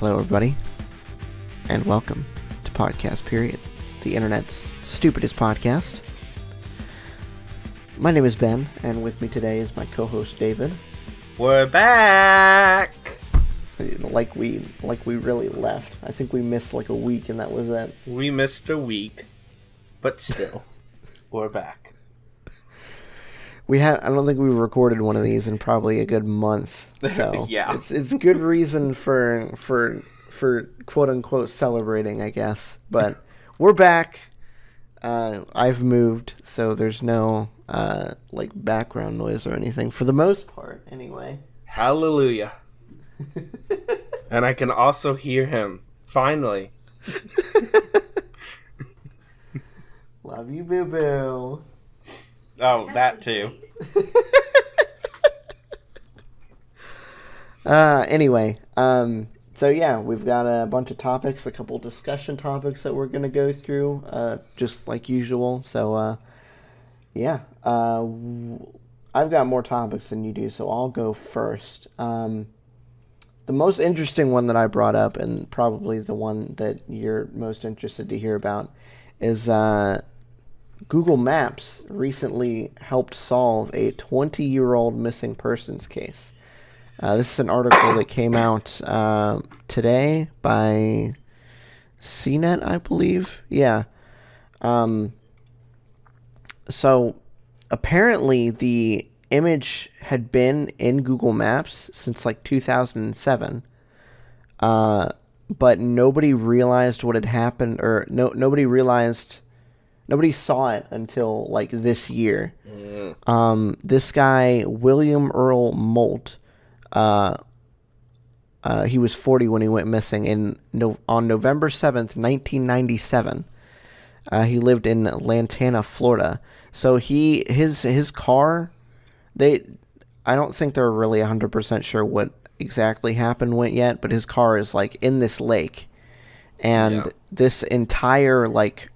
Hello, everybody, and welcome to Podcast Period, the internet's stupidest podcast. My name is Ben, and with me today is my co-host David. We're back! Like we really left. I think we missed like a week, and that was it. We missed a week, but still, we're back. I don't think we've recorded one of these in probably a good month. So yeah. It's good reason for quote unquote celebrating, I guess. But we're back. I've moved, so there's no like background noise or anything for the most part, anyway. Hallelujah. And I can also hear him. Finally. Love you, boo boo. Oh, that too. Anyway, so yeah, we've got a bunch of topics, a couple discussion topics that we're gonna go through, just like usual. So, yeah, I've got more topics than you do, so I'll go first. The most interesting one that I brought up, and probably the one that you're most interested to hear about, is, Google Maps recently helped solve a 20-year-old missing persons case. This is an article that came out today by CNET, I believe. Yeah. So apparently the image had been in Google Maps since like 2007, but nobody realized what had happened, or nobody saw it until like this year. This guy, William Earl Molt, he was 40 when he went missing on November 7th, 1997. He lived in Lantana, Florida. So his car, I don't think they're really 100% sure what exactly happened yet, but his car is like in this lake, and this entire like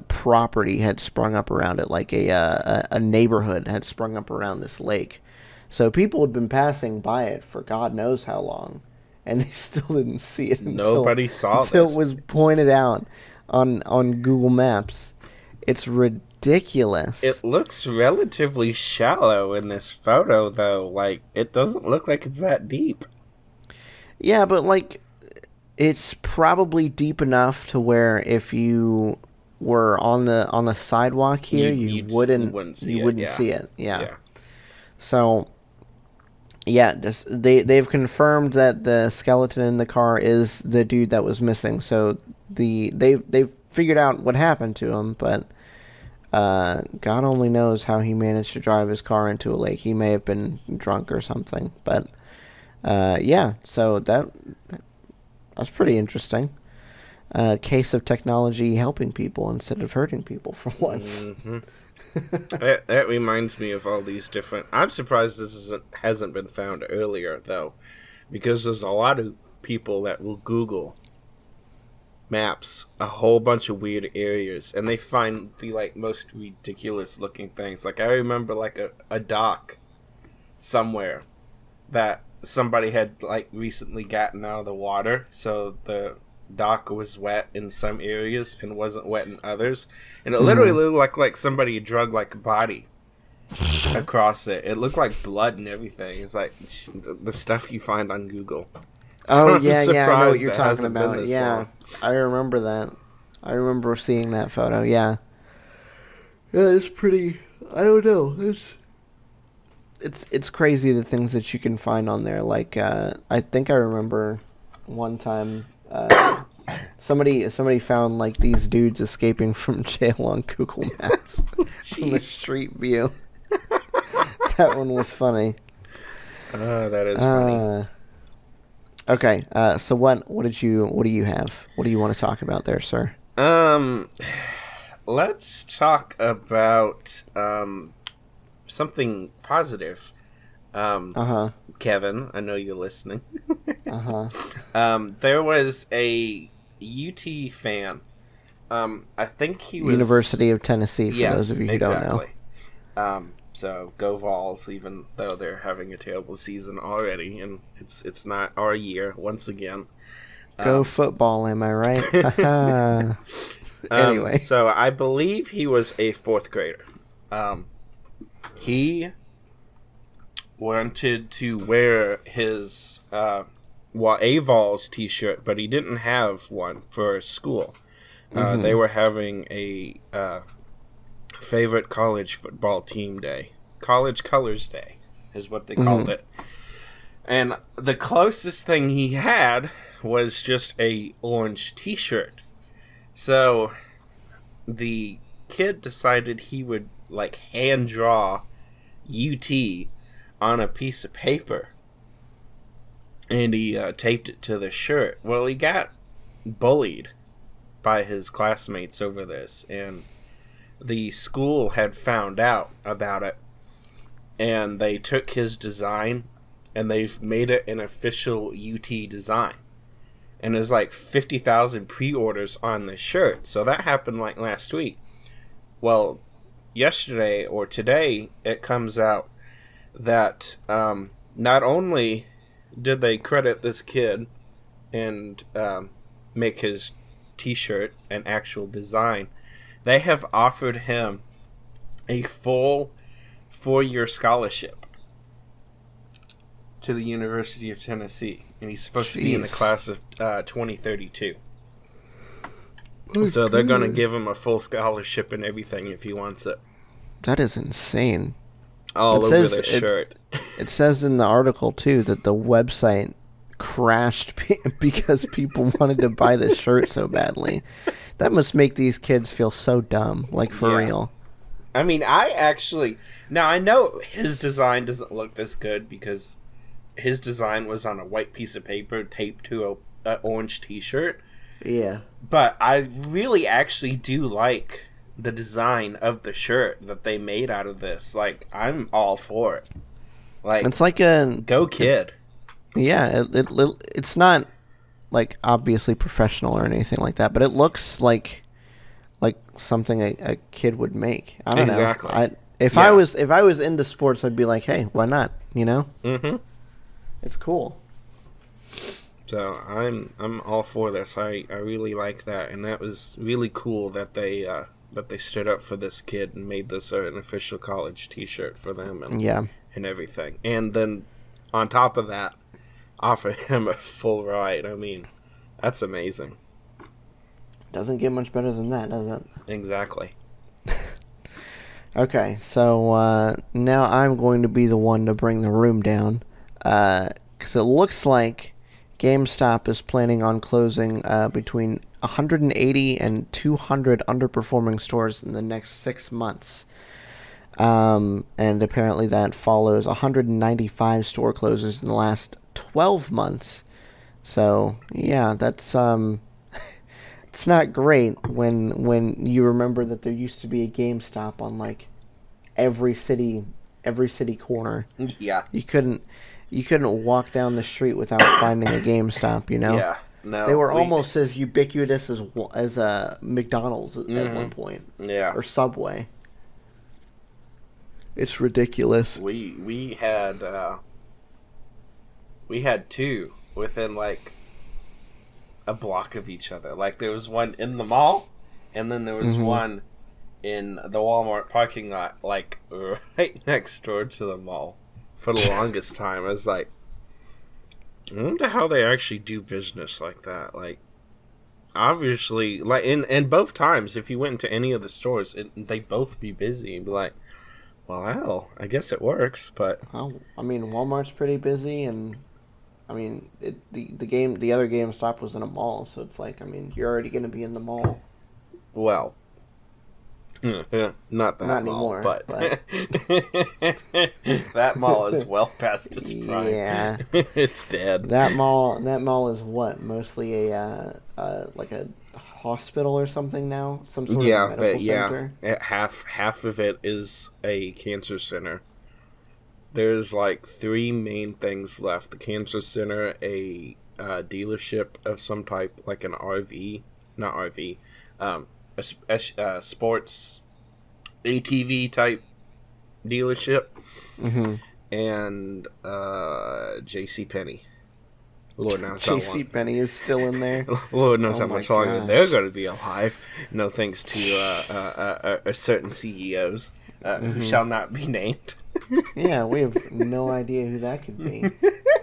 property had sprung up around it, like a neighborhood had sprung up around this lake. So people had been passing by it for God knows how long, and they still didn't see it until it was pointed out on Google Maps. It's ridiculous. It looks relatively shallow in this photo, though. Like, it doesn't look like it's that deep. Yeah, but like, it's probably deep enough to where if you were on the sidewalk here, you wouldn't see it. Yeah. So, yeah, they've confirmed that the skeleton in the car is the dude that was missing. So they've figured out what happened to him, but God only knows how he managed to drive his car into a lake. He may have been drunk or something, but yeah. So that's pretty interesting. Case of technology helping people instead of hurting people for once. Mm-hmm. That reminds me of all these different... I'm surprised this hasn't been found earlier, though, because there's a lot of people that will Google Maps a whole bunch of weird areas, and they find the like most ridiculous looking things. Like, I remember like a dock somewhere that somebody had like recently gotten out of the water, so the dock was wet in some areas and wasn't wet in others, and it literally looked like somebody drug like a body across it. It looked like blood and everything. It's like the stuff you find on Google. So yeah, I know what you're talking about. Yeah, long. I remember that. I remember seeing that photo. Yeah, it's pretty. I don't know. It's crazy the things that you can find on there. Like I think I remember one time. Somebody found like these dudes escaping from jail on Google Maps from the street view. That one was funny. That is funny. Okay, so what do you have? What do you want to talk about there, sir? Let's talk about something positive. Kevin, I know you're listening. There was a UT fan. I think he was University of Tennessee, for those of you who don't know. So go Vols, even though they're having a terrible season already, and it's not our year once again. Go football, am I right? Anyway. So I believe he was a fourth grader. He wanted to wear his a Vols t-shirt, but he didn't have one for school. They were having a favorite college football team day. College Colors Day is what they called it. And the closest thing he had was just a orange t-shirt. So the kid decided he would like hand draw UT on a piece of paper, and he taped it to the shirt. Well, he got bullied by his classmates over this, and the school had found out about it, and they took his design and they've made it an official UT design. And there's like 50,000 pre-orders on the shirt. So that happened like last week. Well, yesterday or today, it comes out that not only did they credit this kid and make his t-shirt an actual design, they have offered him a full 4-year scholarship to the University of Tennessee. And he's supposed to be in the class of 2032. So they're going to give him a full scholarship and everything if he wants it. That is insane. All over the shirt. It says in the article, too, that the website crashed because people wanted to buy the shirt so badly. That must make these kids feel so dumb, like for real. I mean, now I know his design doesn't look this good because his design was on a white piece of paper taped to an orange t-shirt. Yeah. But I really actually do like the design of the shirt that they made out of this. Like, I'm all for it. Like, it's like a... Go kid. It's not, like, obviously professional or anything like that, but it looks like something a kid would make. I don't know. If I was into sports, I'd be like, hey, why not? You know? Mm-hmm. It's cool. So I'm all for this. I really like that, and that was really cool that they stood up for this kid and made this an official college T-shirt for them and everything. And then on top of that, offer him a full ride. I mean, that's amazing. Doesn't get much better than that, does it? Exactly. Okay, so now I'm going to be the one to bring the room down. Because it looks like GameStop is planning on closing between 180 and 200 underperforming stores in the next 6 months. And apparently that follows 195 store closures in the last 12 months. So, yeah, that's it's not great when you remember that there used to be a GameStop on like every city corner. Yeah. You couldn't walk down the street without finding a GameStop, you know? Yeah. No. They were almost as ubiquitous as McDonald's at one point. Yeah. Or Subway. It's ridiculous. We had two within like a block of each other. Like there was one in the mall, and then there was one in the Walmart parking lot, like right next door to the mall. For the longest time, I was like, I wonder how they actually do business like that. Like, obviously, like in both times, if you went into any of the stores, they'd both be busy and be like, well, hell, I guess it works. But I mean, Walmart's pretty busy, and I mean, the other GameStop was in a mall, so it's like, I mean, you're already going to be in the mall. Well, not mall, anymore, but that mall is well past its prime. Yeah, it's dead. That mall is what, mostly a like a hospital or something now, some sort of medical center. Half of it is a cancer center. There's like 3 main things left: the cancer center, a dealership of some type, like an RV, not RV, a sports ATV type dealership, Mm-hmm. and J.C. Penney. Lord knows how J.C. long. Penney is still in there. Lord knows Oh how my much longer gosh. they're going to be alive. No thanks to certain CEOs who shall not be named. Yeah, we have no idea who that could be.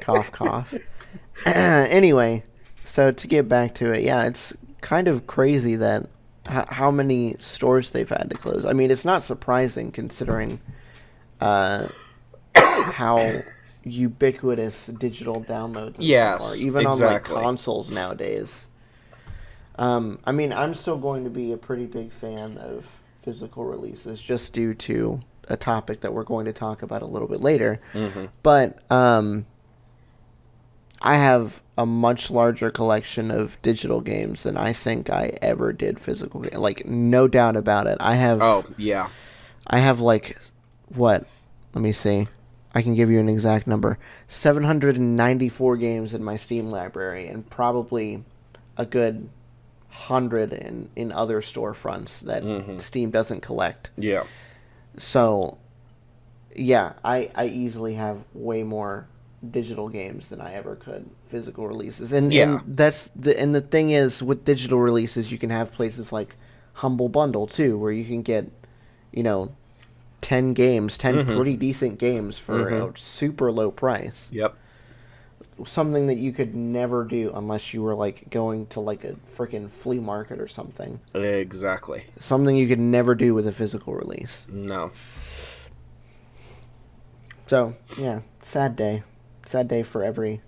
Cough, cough. Anyway, so to get back to it, yeah, it's kind of crazy that how many stores they've had to close. I mean, it's not surprising considering how ubiquitous digital downloads and Yes, stuff are, even exactly. on like consoles nowadays. I mean, I'm still going to be a pretty big fan of physical releases just due to a topic that we're going to talk about a little bit later. Mm-hmm. But I have a much larger collection of digital games than I think I ever did physical games. Like, no doubt about it. I have... Oh, yeah. I have, like, what? Let me see. I can give you an exact number. 794 games in my Steam library, and probably a good 100 in other storefronts that Steam doesn't collect. Yeah. So, yeah, I easily have way more digital games than I ever could physical releases. And that's the thing is, with digital releases, you can have places like Humble Bundle too, where you can get, 10 games, 10 pretty decent games for a super low price. Yep. Something that you could never do unless you were like going to like a freaking flea market or something. Exactly. Something you could never do with a physical release. No. So, yeah, sad day. Sad day for every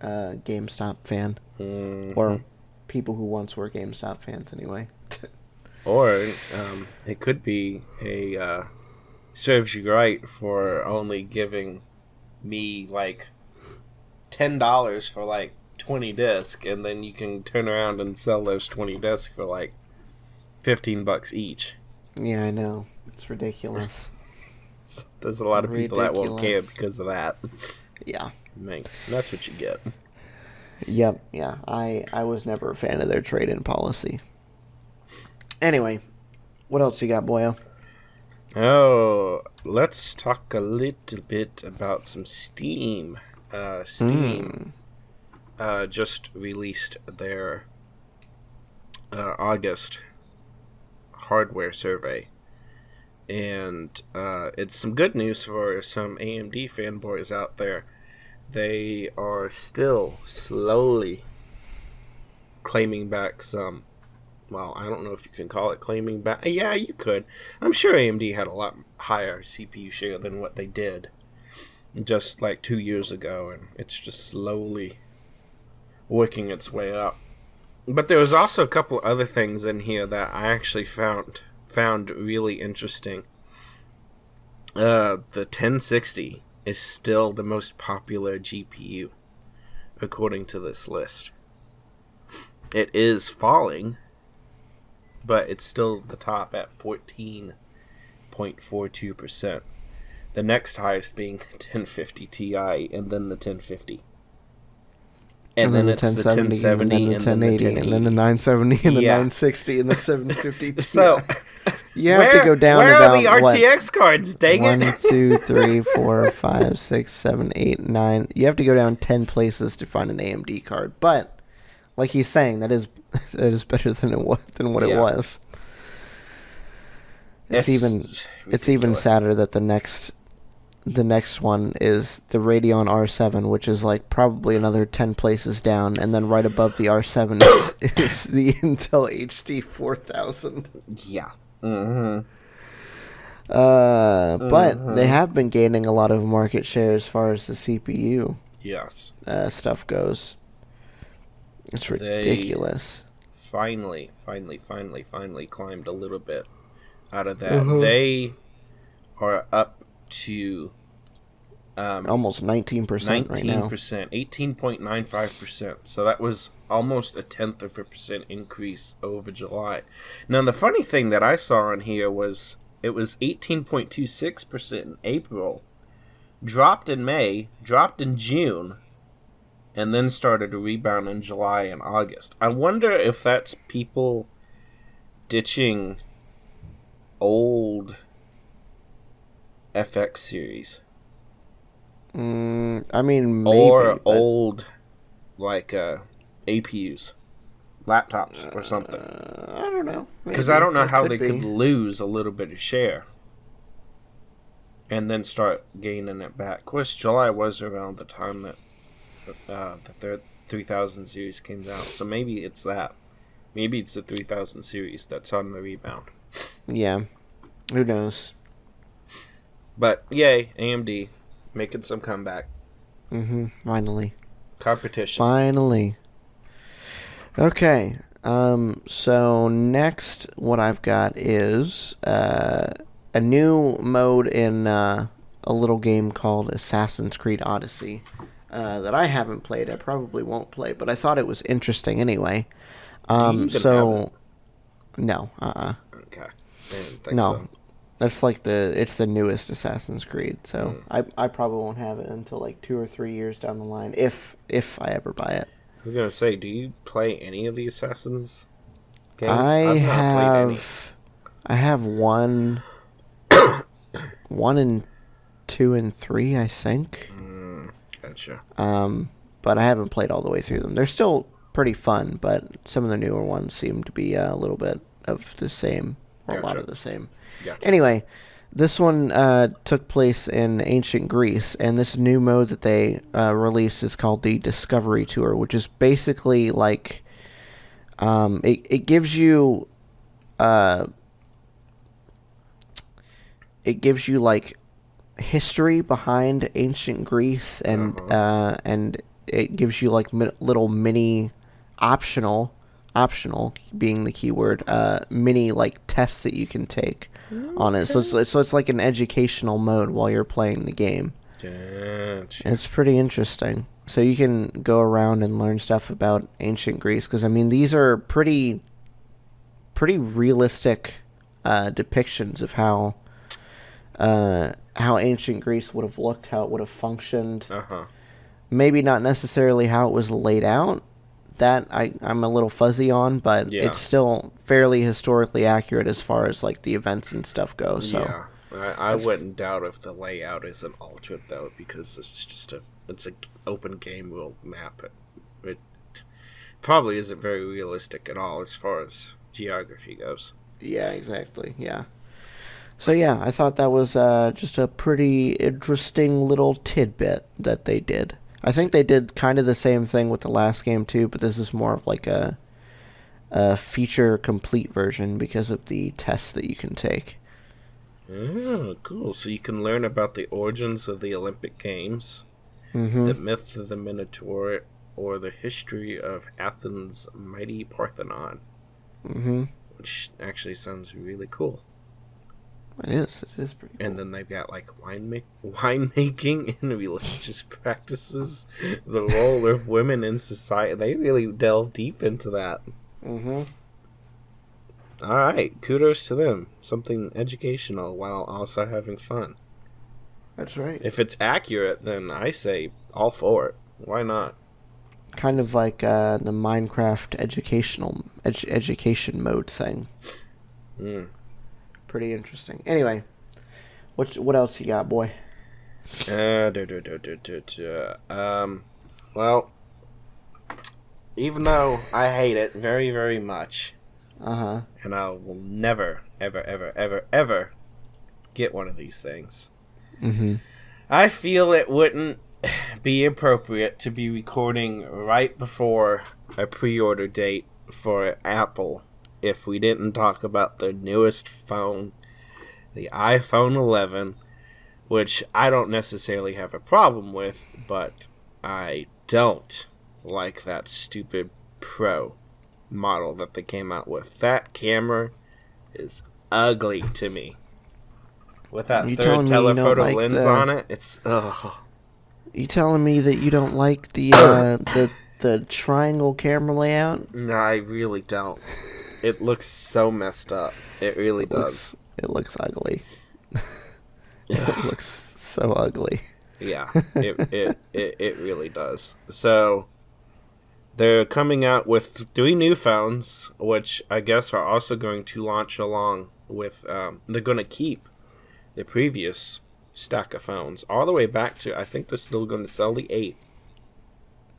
GameStop fan. Or people who once were GameStop fans anyway. Or it could be a serves you right for only giving me like $10 for like 20 discs, and then you can turn around and sell those 20 discs for like $15 each. Yeah, I know. It's ridiculous. There's a lot of people that won't care because of that. Yeah. Mate, that's what you get. Yep, yeah. I was never a fan of their trade-in policy. Anyway, what else you got, boyo? Oh, let's talk a little bit about some Steam. Steam just released their August hardware survey. And it's some good news for some AMD fanboys out there. They are still slowly claiming back some... Well, I don't know if you can call it claiming back. Yeah, you could. I'm sure AMD had a lot higher CPU share than what they did just like 2 years ago, and it's just slowly working its way up. But there was also a couple other things in here that I actually found really interesting. The 1060 is still the most popular GPU, according to this list. It is falling, but it's still the top at 14.42%. The next highest being 1050 Ti, and then the 1050. And then it's the 1070, and then the 1080, and then the 970, and the 960, and the 750 Ti. So, you have to go down where about, are the RTX cards, dang it? 1, 2, 3, 4, 5, 6, 7, 8, 9. You have to go down 10 places to find an AMD card. But, like he's saying, that is better than what it was. It's even sadder that the next one is the Radeon R7, which is like probably another 10 places down, and then right above the R7 is the Intel HD 4000. Yeah. But they have been gaining a lot of market share as far as the CPU stuff goes. It's ridiculous. Finally climbed a little bit out of that. They are up to almost 19% right now. 18.95%. So that was almost a 0.1% increase over July. Now the funny thing that I saw on here was it was 18.26% in April, dropped in May, dropped in June, and then started to rebound in July and August. I wonder if that's people ditching old FX series. I mean, maybe, or but, old, like, APUs, laptops, or something. I don't know. Because I don't know It how could they be. could lose a little bit of share and then start gaining it back. Of course, July was around the time that the 3000 series came out, so maybe it's that. Maybe it's the 3000 series that's on the rebound. Yeah. Who knows? But, yay, AMD, making some comeback. Finally. Competition. Finally. Okay. So next, what I've got is a new mode in a little game called Assassin's Creed Odyssey that I haven't played. I probably won't play, but I thought it was interesting anyway. Do you even have it? No. Okay. I didn't think No. so. That's like it's the newest Assassin's Creed, so I probably won't have it until like 2 or 3 years down the line, if I ever buy it. I was gonna say, do you play any of the Assassins games? I I've not played any. have one and 2 and 3, I think. Gotcha. But I haven't played all the way through them. They're still pretty fun, but some of the newer ones seem to be a little bit of the same, or a lot of the same. Gotcha. Anyway, this one took place in ancient Greece, and this new mode that they released is called the Discovery Tour, which is basically like it gives you like history behind ancient Greece, and it gives you like little mini optional being the keyword, mini like tests that you can take on it. So it's like an educational mode while you're playing the game. Gotcha. It's pretty interesting. So you can go around and learn stuff about ancient Greece, because I mean these are pretty realistic depictions of how ancient Greece would have looked, how it would have functioned. Maybe not necessarily how it was laid out. That I'm a little fuzzy on, but it's still fairly historically accurate as far as like the events and stuff go. So yeah, I wouldn't doubt if the layout isn't altered though, because it's an open game world map. It probably isn't very realistic at all as far as geography goes. Yeah, exactly. Yeah. So yeah, I thought that was just a pretty interesting little tidbit that they did. I think they did kind of the same thing with the last game too, but this is more of like a feature complete version because of the tests that you can take. Oh, cool. So you can learn about the origins of the Olympic Games, the myth of the Minotaur, or the history of Athens' mighty Parthenon. Which actually sounds really cool. It is pretty cool. And then they've got like winemaking and religious practices, the role of women in society. They really delve deep into that. Alright, kudos to them. Something educational while also having fun. That's right. If it's accurate, then I say all for it. Why not? Kind of like the Minecraft education mode thing. Pretty interesting. Anyway, what else you got, boy? Well, even though I hate it very, very much, and I will never, ever, ever, ever, ever get one of these things, I feel it wouldn't be appropriate to be recording right before a pre-order date for Apple if we didn't talk about the newest phone, the iPhone 11, which I don't necessarily have a problem with, but I don't like that stupid Pro model that they came out with. That camera is ugly to me. With that third telephoto lens on it, it's ugh. You telling me that you don't like the triangle camera layout? No, I really don't. It looks so messed up. It really does. It looks ugly. It looks so ugly. Yeah, it really does. So they're coming out with 3 new phones, which I guess are also going to launch along with. They're going to keep the previous stack of phones, all the way back to, I think they're still going to sell the 8,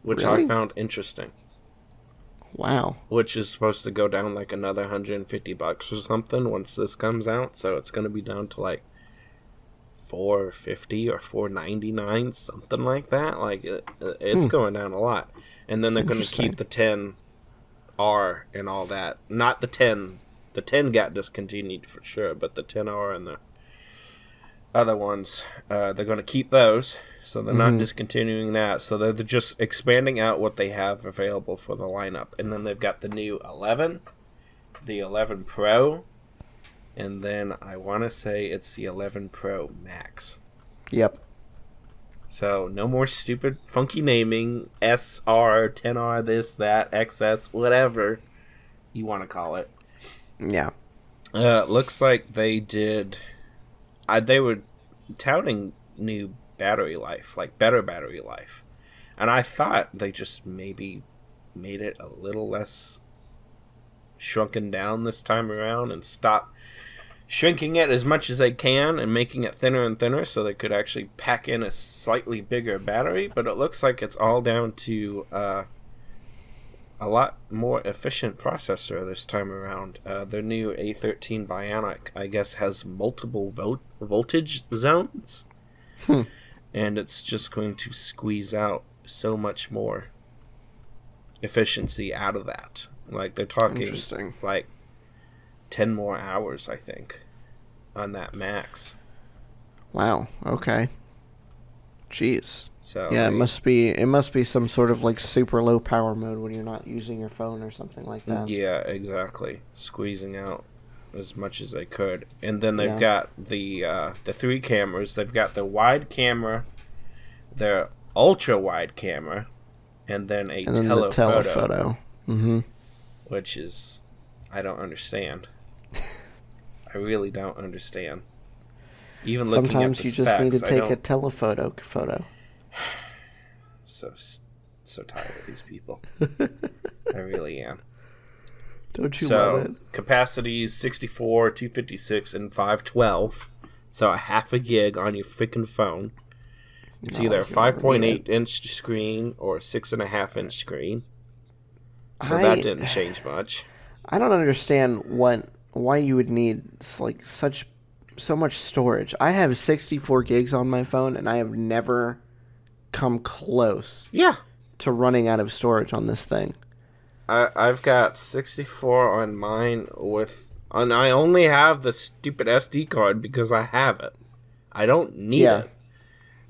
which Really? I found interesting. Wow. Which is supposed to go down like another $150 or something once this comes out. So it's going to be down to like $450 or $499, something like that. Like it's going down a lot. And then they're going to keep the 10R and all that. Not the 10. The 10 got discontinued for sure, but the 10R and the other ones, they're going to keep those. So they're not discontinuing that. So they're just expanding out what they have available for the lineup. And then they've got the new 11, the 11 Pro, and then I want to say it's the 11 Pro Max. Yep. So no more stupid funky naming, SR, 10R, this, that, XS, whatever you want to call it. Yeah. Looks like they did... they were touting new battery life, like better battery life. And I thought they just maybe made it a little less shrunken down this time around and stop shrinking it as much as they can and making it thinner and thinner so they could actually pack in a slightly bigger battery. But it looks like it's all down to a lot more efficient processor this time around. Their new A13 Bionic, I guess, has multiple voltage zones. And it's just going to squeeze out so much more efficiency out of that. Like, they're talking like 10 more hours, I think, on that max. Wow. Okay. Jeez. So yeah, it must be some sort of like super low power mode when you're not using your phone or something like that. Yeah, exactly. Squeezing out as much as they could. And then they've got the 3 cameras. They've got the wide camera, their ultra wide camera, and then the telephoto. Which is, I don't understand. I really don't understand. Even looking sometimes at the you just need to specs, take a telephoto photo. So tired of these people. I really am. Don't you love it? Capacities 64, 256, and 512. So a half a gig on your freaking phone. It's either a 5.8 inch screen or a 6.5 inch screen. So that didn't change much. I don't understand why you would need like so much storage. I have 64 gigs on my phone, and I have never come close. Yeah. To running out of storage on this thing. I've got 64 on mine and I only have the stupid SD card because I have it. I don't need it.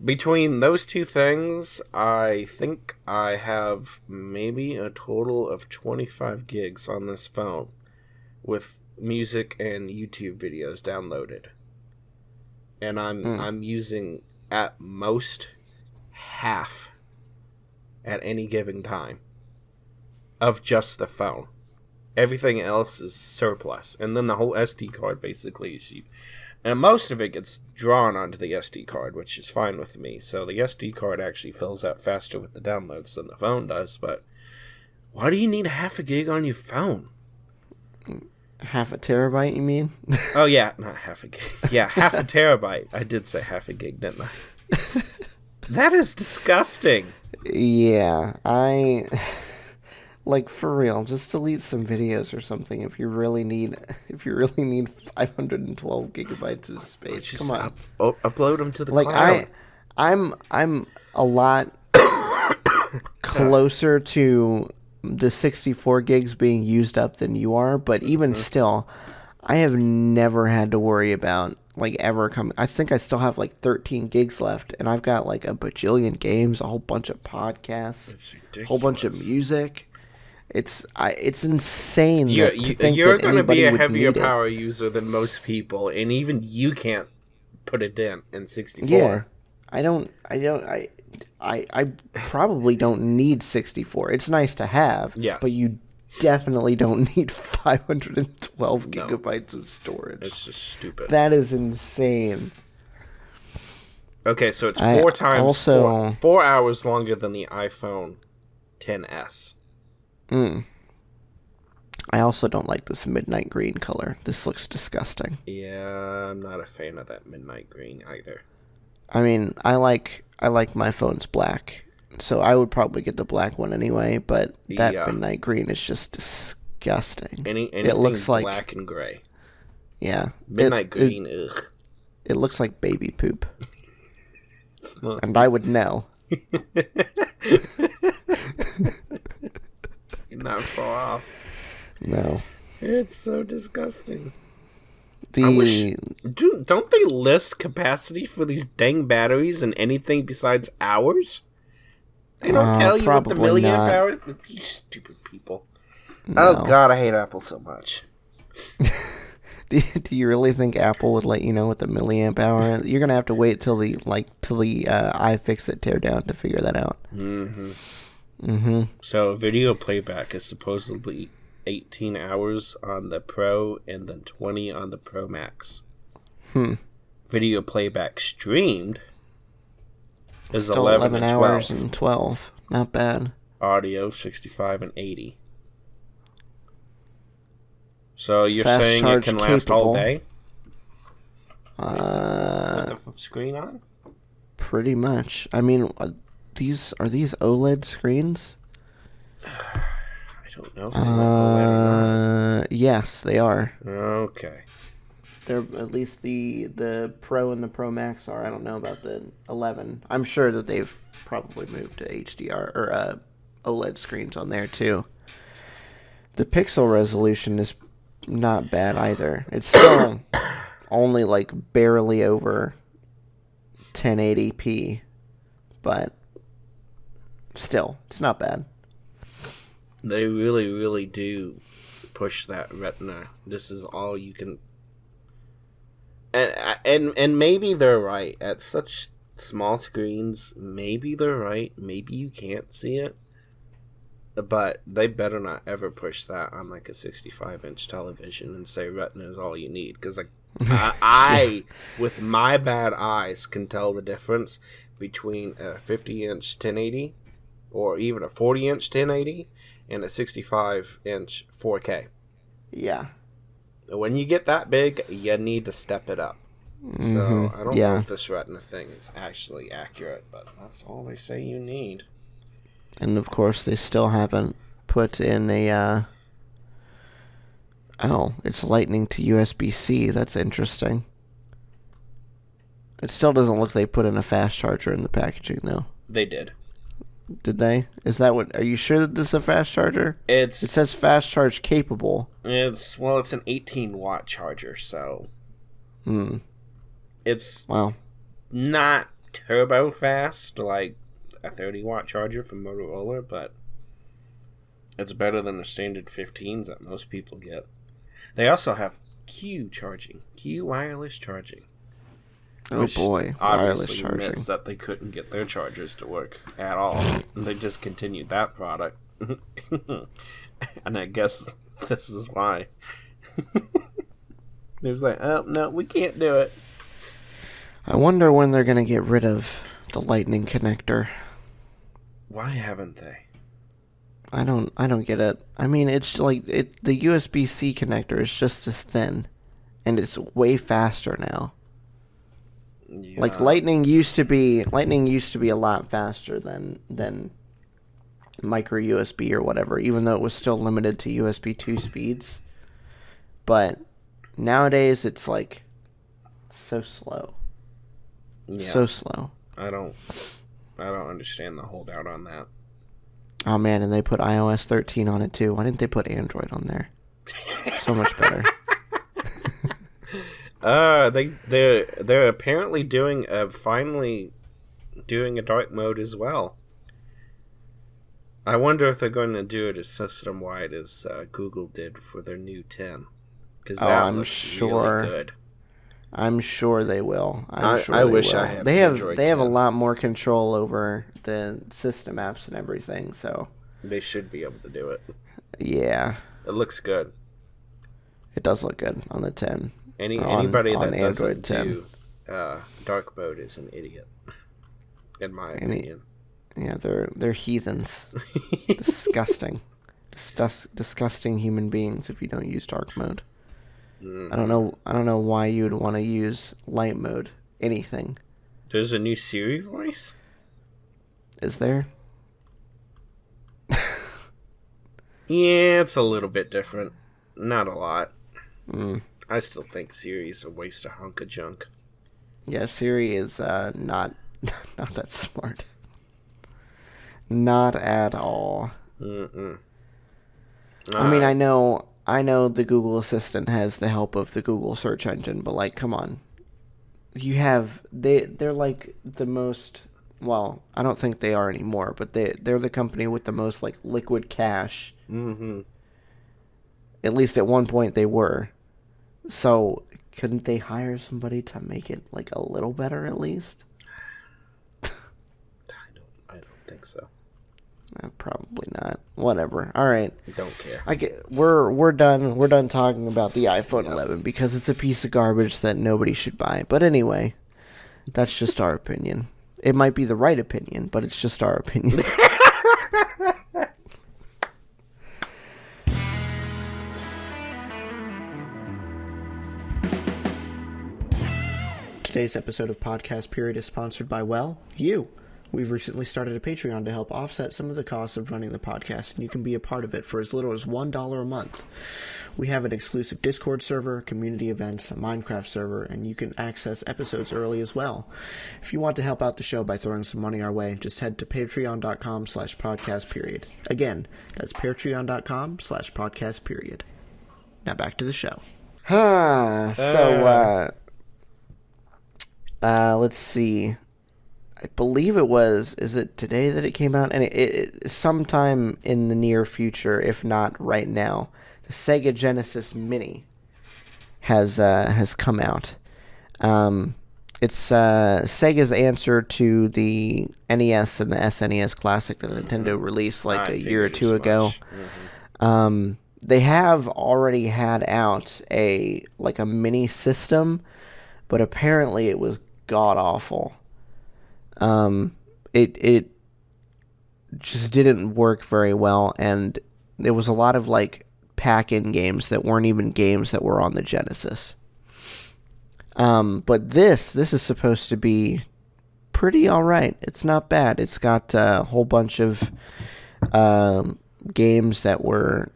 Between those two things, I think I have maybe a total of 25 gigs on this phone with music and YouTube videos downloaded. And I'm using at most half at any given time of just the phone. Everything else is surplus. And then the whole SD card basically is cheap. And most of it gets drawn onto the SD card, which is fine with me. So the SD card actually fills out faster with the downloads than the phone does. But why do you need a half a gig on your phone? Half a terabyte, you mean? Oh, yeah, not half a gig. Yeah, half a terabyte. I did say half a gig, didn't I? That is disgusting. Yeah, like, for real, just delete some videos or something if you really need 512 gigabytes of space. Just come on, upload them to the cloud. I'm a lot closer to the 64 gigs being used up than you are, but even still, I have never had to worry about like ever coming. I think I still have like 13 gigs left, and I've got like a bajillion games, a whole bunch of podcasts, It's ridiculous. a whole bunch of music. It's insane. You're going to be a heavier power user than most people, and even you can't put a dent in 64. Yeah, I probably don't need 64. It's nice to have, yes, but you definitely don't need 512 gigabytes of storage. It's just stupid. That is insane. Okay, so it's 4 hours longer than the iPhone XS. I also don't like this midnight green color. This looks disgusting. Yeah, I'm not a fan of that midnight green either. I mean, I like my phones black, so I would probably get the black one anyway. But that midnight green is just disgusting. Anything it looks like black and gray. Yeah, midnight green. Ugh. It looks like baby poop, and I would know. You're not far off. No, it's so disgusting. Don't they list capacity for these dang batteries in anything besides hours? They don't tell you what the milliamp hour. You stupid people. No. Oh God, I hate Apple so much. Do you really think Apple would let you know what the milliamp hour is? You're gonna have to wait till the iFixit teardown to figure that out. So video playback is supposedly 18 hours on the Pro and then 20 on the Pro Max. Video playback streamed is still 11 hours and 12. Not bad. Audio 65 and 80. So you're saying it can last all day? Put the screen on? Pretty much. I mean, are these OLED screens? I don't know if they OLED or not. Yes, they are. Okay. They're at least the Pro and the Pro Max are. I don't know about the 11. I'm sure that they've probably moved to HDR or OLED screens on there too. The pixel resolution is not bad either. It's still only like barely over 1080p, but still, it's not bad. They really, really do push that Retina. This is all you can. And maybe they're right. At such small screens, maybe they're right. Maybe you can't see it. But they better not ever push that on like a 65-inch television and say Retina is all you need. Because like, I, with my bad eyes, can tell the difference between a 50-inch 1080 or even a 40-inch 1080 and a 65-inch 4K. Yeah. When you get that big, you need to step it up. So I don't know if this Retina thing is actually accurate, but that's all they say you need. And of course, they still haven't put in a. It's Lightning to USB-C. That's interesting. It still doesn't look like they put in a fast charger in the packaging, though. They did. Did they? Is that what? Are you sure that this is a fast charger? It says fast charge capable. It's an 18-watt charger, so. It's not turbo fast like a 30-watt charger from Motorola, but it's better than the standard 15s that most people get. They also have Q wireless charging. Oh boy, wireless charging. Admits that they couldn't get their chargers to work at all. They discontinued that product. And I guess this is why. They was like, oh, no, we can't do it. I wonder when they're going to get rid of the Lightning connector. Why haven't they? I don't get it. I mean, it's like the USB-C connector is just as thin, and it's way faster now. Yeah. Like Lightning used to be a lot faster than micro USB or whatever, even though it was still limited to USB 2 speeds. But nowadays it's like so slow. Yeah. So slow. I don't understand the holdout on that. Oh man, and they put iOS 13 on it too. Why didn't they put Android on there? So much better. They're apparently finally doing a dark mode as well. I wonder if they're going to do it as system wide as Google did for their new 10, because that looks really good. I'm sure they will. I wish I had. They have a lot more control over the system apps and everything, so they should be able to do it. Yeah, it looks good. It does look good on the 10. Anybody that Android doesn't do dark mode is an idiot, in my opinion. Yeah, they're heathens. Disgusting. Disgusting human beings if you don't use dark mode. I don't know why you would want to use light mode. Anything. There's a new Siri voice? Is there? Yeah, it's a little bit different. Not a lot. Mm. I still think Siri's a waste of hunk of junk. Yeah, Siri is not that smart. Not at all. Mm-mm. I mean, I know the Google Assistant has the help of the Google search engine, but like, come on. They're like the most, well, I don't think they are anymore, but they're the company with the most like liquid cash. Mm-hmm. At least at one point they were. So couldn't they hire somebody to make it like a little better at least? I don't think so. Probably not. Whatever. All right. Don't care. We're done talking about the iPhone 11 because it's a piece of garbage that nobody should buy. But anyway, that's just our opinion. It might be the right opinion, but it's just our opinion. Today's episode of Podcast Period is sponsored by, well, you. We've recently started a Patreon to help offset some of the costs of running the podcast, and you can be a part of it for as little as $1 a month. We have an exclusive Discord server, community events, a Minecraft server, and you can access episodes early as well. If you want to help out the show by throwing some money our way, just head to patreon.com/podcastperiod. Again, that's patreon.com/podcastperiod. Now back to the show. Let's see. I believe is it today that it came out? And it sometime in the near future, if not right now, the Sega Genesis Mini has come out. It's Sega's answer to the NES and the SNES Classic that Nintendo released like a year or two ago. Mm-hmm. They have already had out a mini system, but apparently it was god awful. It just didn't work very well, and there was a lot of like pack-in games that weren't even games that were on the Genesis. But this is supposed to be pretty alright. It's not bad. It's got a whole bunch of games that were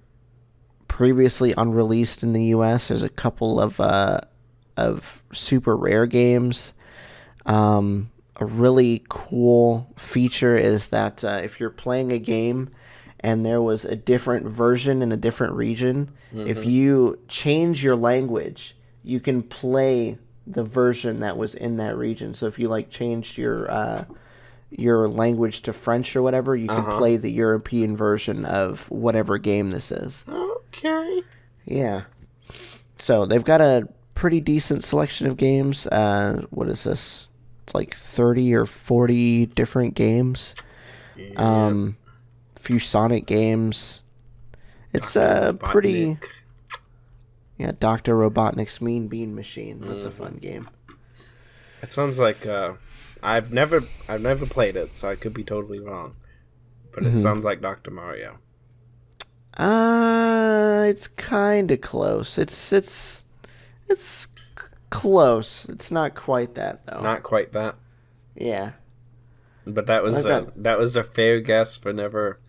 previously unreleased in the US. There's a couple of super rare games. A really cool feature is that if you're playing a game and there was a different version in a different region, mm-hmm. if you change your language, you can play the version that was in that region. So if you like changed your language to French or whatever, you can play the European version of whatever game this is. Okay. Yeah. So they've got a pretty decent selection of games. What is this? Like 30 or 40 different games. Yeah. Few Sonic games. It's pretty. Yeah, Dr. Robotnik's Mean Bean Machine. That's a fun game. It sounds like I've never played it, so I could be totally wrong. But it sounds like Dr. Mario. It's kind of close. It's close. It's not quite that though. Not quite that. Yeah. But that was a fair guess for never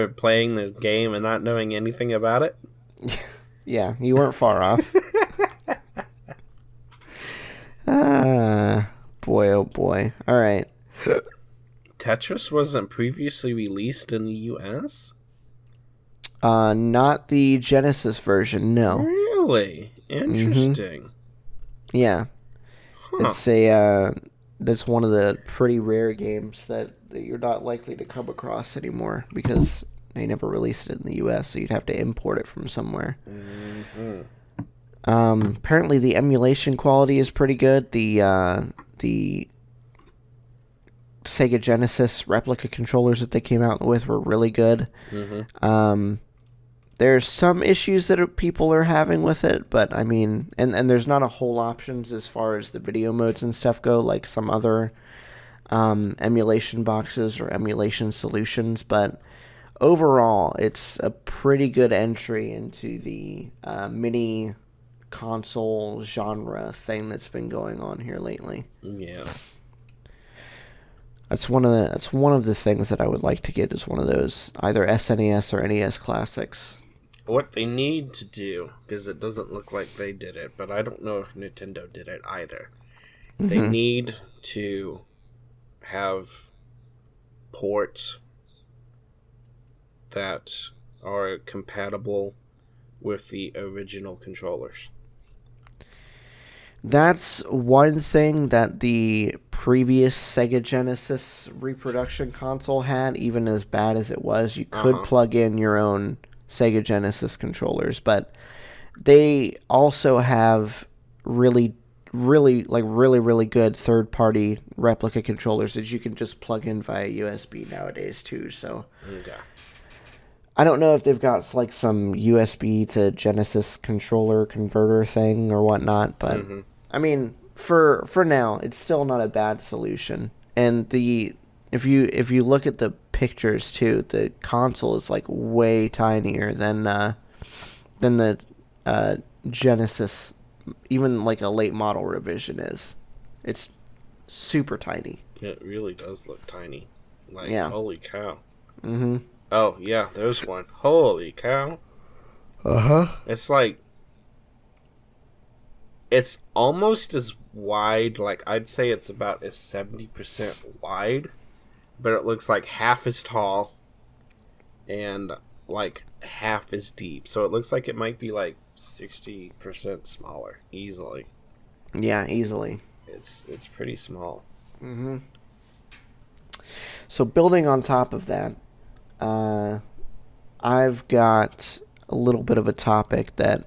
playing the game and not knowing anything about it. Yeah, you weren't far off. Boy, oh boy. All right. Tetris wasn't previously released in the US? Not the Genesis version, no. Really? Interesting. Mm-hmm. Yeah. Huh. That's one of the pretty rare games that you're not likely to come across anymore because they never released it in the US, so you'd have to import it from somewhere. Mm-hmm. Apparently the emulation quality is pretty good. The Sega Genesis replica controllers that they came out with were really good. Mm-hmm. There's some issues that people are having with it, but I mean, and there's not a whole options as far as the video modes and stuff go, like some other emulation boxes or emulation solutions, but overall, it's a pretty good entry into the mini console genre thing that's been going on here lately. Yeah. That's one of the things that I would like to get is one of those either SNES or NES classics. What they need to do, because it doesn't look like they did it, but I don't know if Nintendo did it either. They need to have ports that are compatible with the original controllers. That's one thing that the previous Sega Genesis reproduction console had, even as bad as it was. You could plug in your own Sega Genesis controllers, but they also have really good third-party replica controllers that you can just plug in via USB nowadays too. So Okay. I don't know if they've got like some USB to Genesis controller converter thing or whatnot, but I mean, for now, it's still not a bad solution. And if you look at the pictures too, the console is like way tinier than the Genesis, even like a late model revision is. It's super tiny. It really does look tiny. Like, yeah. Holy cow. Oh, yeah, there's one. Holy cow. It's like, it's almost as wide, like, I'd say it's about as 70% wide, but it looks like half as tall and, like, half as deep. So it looks like it might be, like, 60% smaller, easily. Yeah, easily. It's pretty small. So building on top of that, I've got a little bit of a topic that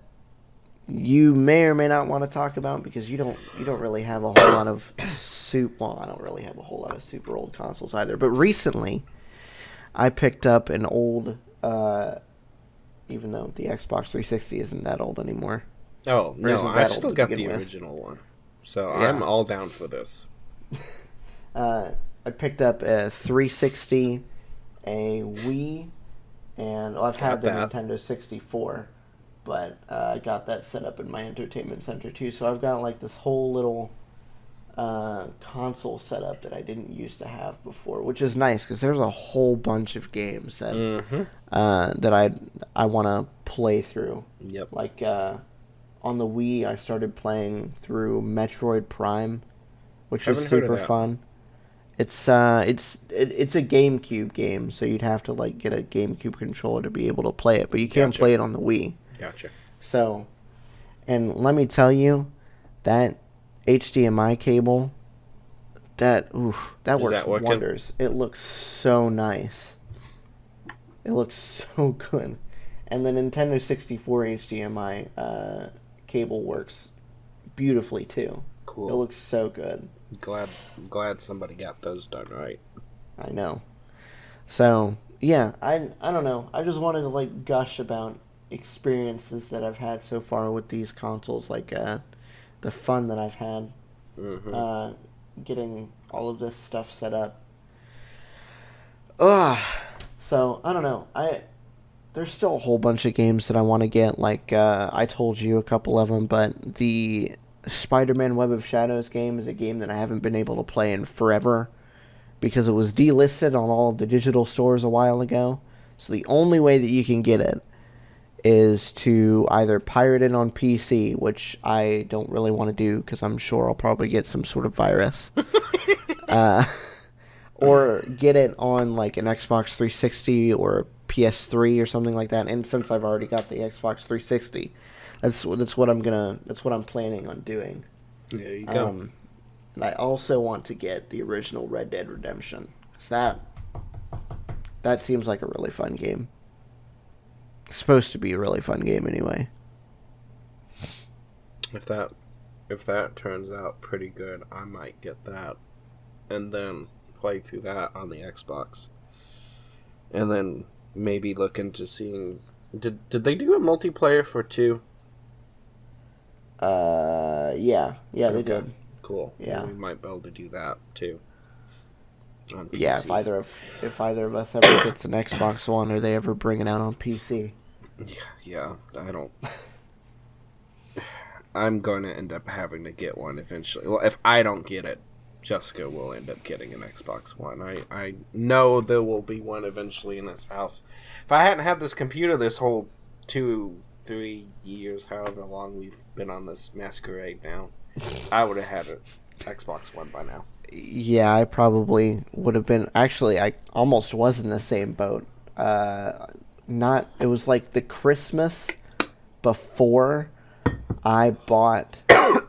you may or may not want to talk about because you don't really have a whole lot of I don't really have a whole lot of super old consoles either. But recently, I picked up an old, even though the Xbox 360 isn't that old anymore. Oh, no, I've still got the original one. So yeah. I'm all down for this. I picked up a 360, a Wii, and I've had the Nintendo 64, but I got that set up in my entertainment center too. So I've got like this whole little console setup that I didn't used to have before, which is nice because there's a whole bunch of games that that I want to play through. Yep. Like on the Wii, I started playing through Metroid Prime, which is super fun. It's a GameCube game, so you'd have to like get a GameCube controller to be able to play it, but you can't play it on the Wii. Gotcha. So, and let me tell you, that HDMI cable, that works wonders. It looks so nice. It looks so good. And the Nintendo 64 HDMI cable works beautifully too. Cool. It looks so good. Glad somebody got those done right. I know. So, yeah, I don't know. I just wanted to like gush about experiences that I've had so far with these consoles, like the fun that I've had getting all of this stuff set up. So, I don't know. There's still a whole bunch of games that I want to get, like I told you a couple of them, but the Spider-Man Web of Shadows game is a game that I haven't been able to play in forever because it was delisted on all of the digital stores a while ago. So the only way that you can get it is to either pirate it on PC, which I don't really want to do because I'm sure I'll probably get some sort of virus, or get it on like an Xbox 360 or a PS3 or something like that. And since I've already got the Xbox 360, that's what I'm planning on doing. There you go. And I also want to get the original Red Dead Redemption, because that seems like a really fun game. It's supposed to be a really fun game anyway. If that turns out pretty good, I might get that, and then play through that on the Xbox, and then maybe look into seeing. Did they do a multiplayer for 2? Yeah, okay. They did. Cool. Yeah, we might be able to do that too. On PC. Yeah, if either of us ever gets an Xbox One, or they ever bring it out on PC. Yeah, I'm going to end up having to get one eventually. Well, if I don't get it, Jessica will end up getting an Xbox One. I know there will be one eventually in this house. If I hadn't had this computer this whole 2-3 years, however long we've been on this masquerade now, I would have had an Xbox One by now. Yeah, I probably would have been. Actually, I almost was in the same boat. It was like the Christmas before I bought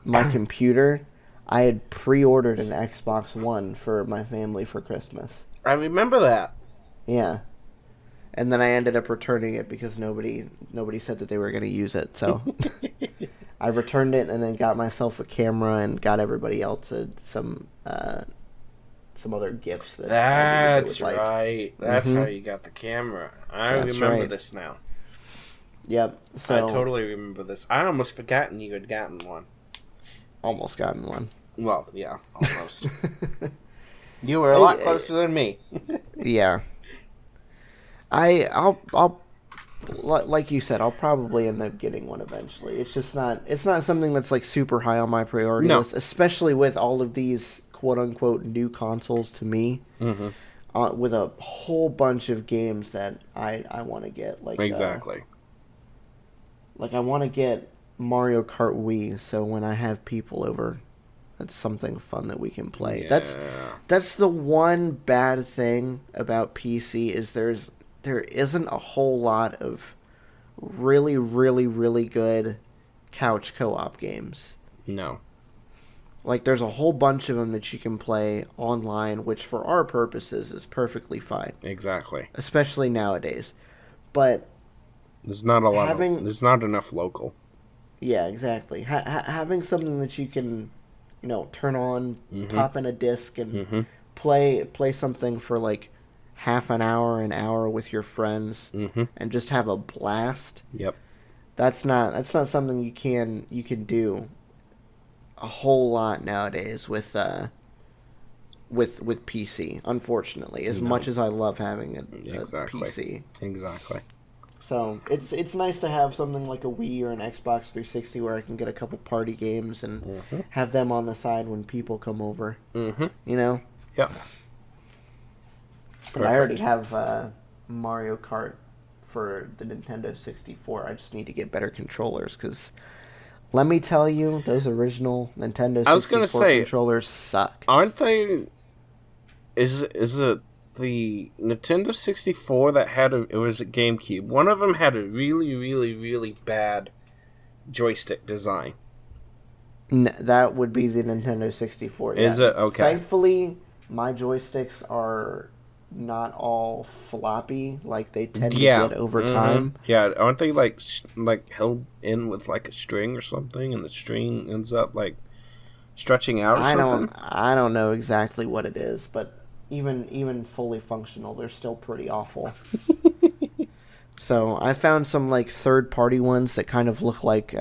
my computer. I had pre-ordered an Xbox One for my family for Christmas. I remember that. Yeah. And then I ended up returning it because nobody said that they were going to use it. So I returned it and then got myself a camera and got everybody else some other gifts. That's right. That's how you got the camera. I remember this now. Yep. So I totally remember this. I almost forgotten you had gotten one. Almost gotten one. Well, yeah, almost. You were a lot closer than me. Yeah. I'll like you said, I'll probably end up getting one eventually. It's not something that's like super high on my priority list, especially with all of these quote unquote new consoles to me. Mm-hmm. With a whole bunch of games that I want to get, like exactly. I want to get Mario Kart Wii, so when I have people over, that's something fun that we can play. Yeah. That's the one bad thing about PC is there isn't a whole lot of really, really, really good couch co-op games. No. Like, there's a whole bunch of them that you can play online, which for our purposes is perfectly fine. Exactly. Especially nowadays. But there's not there's not enough local. Yeah, exactly. Having something that you can, turn on, pop in a disc, and play something for like half an hour with your friends, and just have a blast. Yep. That's not something you can do a whole lot nowadays with PC. Unfortunately, as much as I love having a PC. Exactly. So it's nice to have something like a Wii or an Xbox 360 where I can get a couple party games and have them on the side when people come over. Mm-hmm. Yep. But I already have Mario Kart for the Nintendo 64. I just need to get better controllers because let me tell you, those original Nintendo 64 controllers suck. Aren't they? Is it the Nintendo 64 that had it was a GameCube? One of them had a really, really, really bad joystick design. That would be the Nintendo 64. Is it? Okay. Thankfully, my joysticks are not all floppy like they tend to get over time. Yeah, aren't they like held in with like a string or something, and the string ends up like stretching out or something? I don't know exactly what it is, but even fully functional, they're still pretty awful. So I found some like third-party ones that kind of look like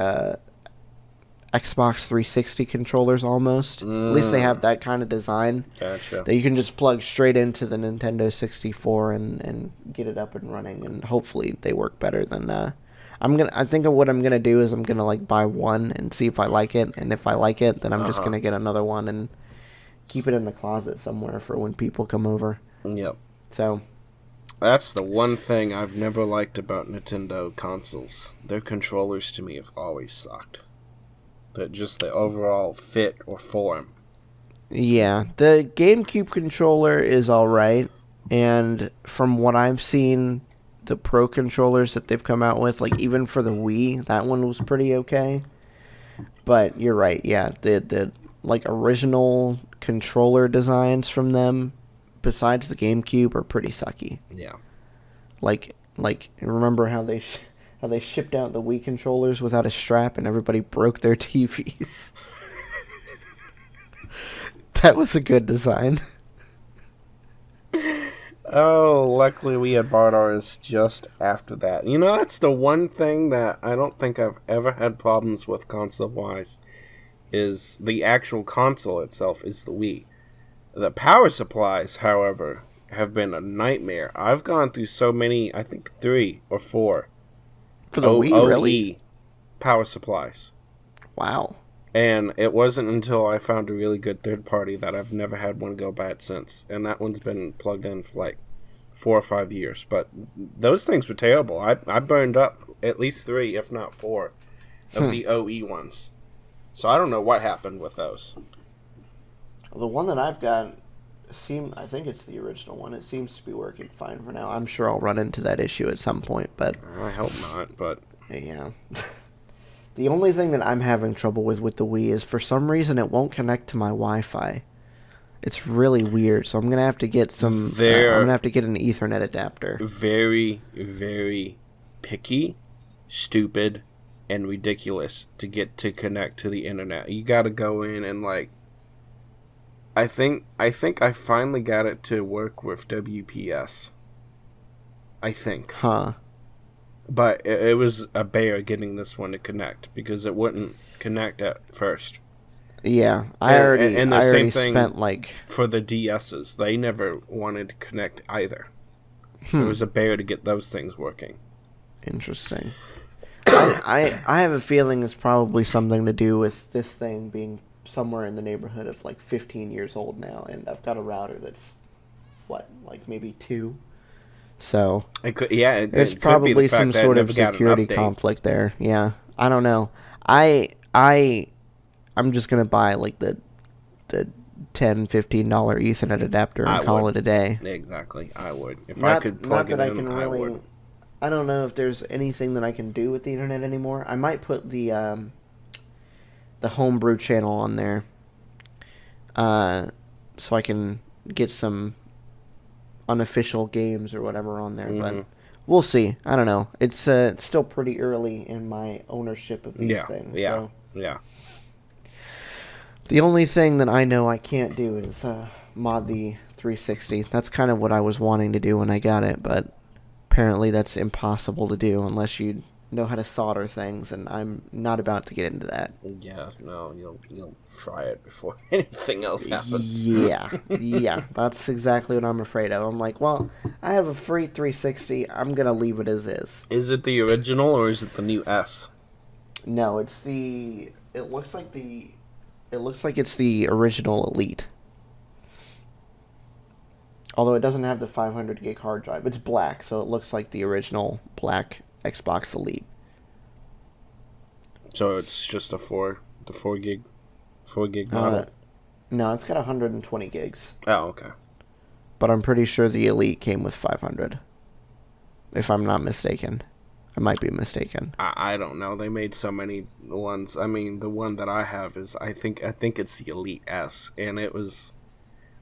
Xbox 360 controllers almost. At least they have that kind of design. Gotcha. That you can just plug straight into the Nintendo 64 and get it up and running, and hopefully they work better than I think what I'm gonna do is I'm gonna like buy one and see if I like it, and if I like it, then I'm just gonna get another one and keep it in the closet somewhere for when people come over. Yep. So that's the one thing I've never liked about Nintendo consoles. Their controllers to me have always sucked. Just the overall fit or form. Yeah, the GameCube controller is alright, and from what I've seen, the Pro controllers that they've come out with, like even for the Wii, that one was pretty okay. But you're right, yeah, the like original controller designs from them, besides the GameCube, are pretty sucky. Yeah. Like remember how they shipped out the Wii controllers without a strap and everybody broke their TVs? That was a good design. Oh, luckily we had bought ours just after that. That's the one thing that I don't think I've ever had problems with console-wise, is the actual console itself is the Wii. The power supplies, however, have been a nightmare. I've gone through so many, I think 3 or 4. For the Wii, really? power supplies. Wow. And it wasn't until I found a really good third party that I've never had one go bad since. And that one's been plugged in for like 4 or 5 years. But those things were terrible. I burned up at least 3, if not 4, of the OE ones. So I don't know what happened with those. The one that I've got, I think it's the original one. It seems to be working fine for now. I'm sure I'll run into that issue at some point, but I hope not, but yeah. The only thing that I'm having trouble with the Wii is for some reason it won't connect to my Wi-Fi. It's really weird, so I'm gonna have to get I'm gonna have to get an Ethernet adapter. Very, very picky, stupid, and ridiculous to get to connect to the internet. You gotta go in and like. I think I finally got it to work with WPS. I think. Huh. But it was a bear getting this one to connect because it wouldn't connect at first. Yeah, I already same thing spent like for the DSs. They never wanted to connect either. It was a bear to get those things working. Interesting. I have a feeling it's probably something to do with this thing being somewhere in the neighborhood of like 15 years old now, and I've got a router that's like maybe 2. So it's probably some sort of security conflict there. Yeah, I don't know. I'm just gonna buy like the $10-15 Ethernet adapter and call it a day. Exactly, I would. If I could plug it in, I would. I don't know if there's anything that I can do with the internet anymore. I might put the homebrew channel on there, so I can get some unofficial games or whatever on there. But we'll see. I don't know. It's still pretty early in my ownership of these things. Yeah. The only thing that I know I can't do is mod the 360. That's kind of what I was wanting to do when I got it, but apparently that's impossible to do unless you know how to solder things, and I'm not about to get into that. Yeah, no, you'll fry it before anything else happens. Yeah, that's exactly what I'm afraid of. I'm like, well, I have a free 360. I'm gonna leave it as is. Is it the original or is it the new S? No, it's the. It looks like it's the original Elite. Although it doesn't have the 500 gig hard drive. It's black, so it looks like the original black Xbox Elite. So it's just the 4 gig model? No, it's got 120 gigs. Oh, okay. But I'm pretty sure the Elite came with 500. If I'm not mistaken. I might be mistaken. I don't know. They made so many ones. I mean, the one that I have is I think it's the Elite S, and it was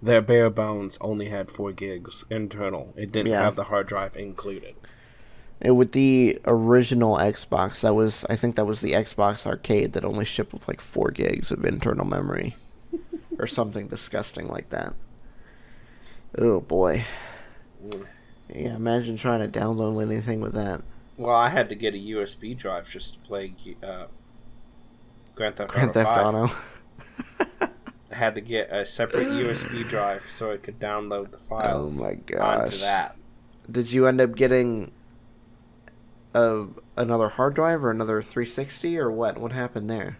their bare bones only had 4 gigs internal. It didn't have the hard drive included. With the original Xbox, I think that was the Xbox Arcade that only shipped with like 4 gigs of internal memory. Or something disgusting like that. Oh boy. Yeah, imagine trying to download anything with that. Well, I had to get a USB drive just to play Grand Theft Auto. I had to get a separate USB drive so I could download the files onto that. Did you end up getting another hard drive or another 360 or what? What happened there?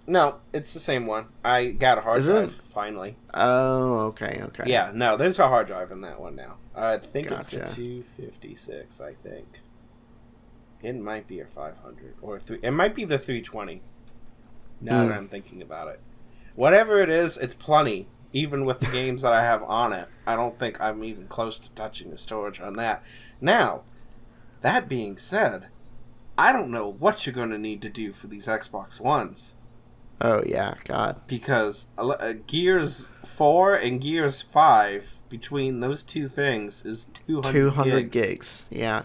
No, it's the same one. I got a hard drive finally. Oh, okay. Yeah, no, there's a hard drive in that one now. I think it's a 256, I think. It might be a 500 or it might be the 320. Now that I'm thinking about it. Whatever it is, it's plenty. Even with the games that I have on it, I don't think I'm even close to touching the storage on that. Now, that being said, I don't know what you're going to need to do for these Xbox Ones. Oh, yeah, God. Because Gears 4 and Gears 5, between those two things, is 200 gigs. Yeah.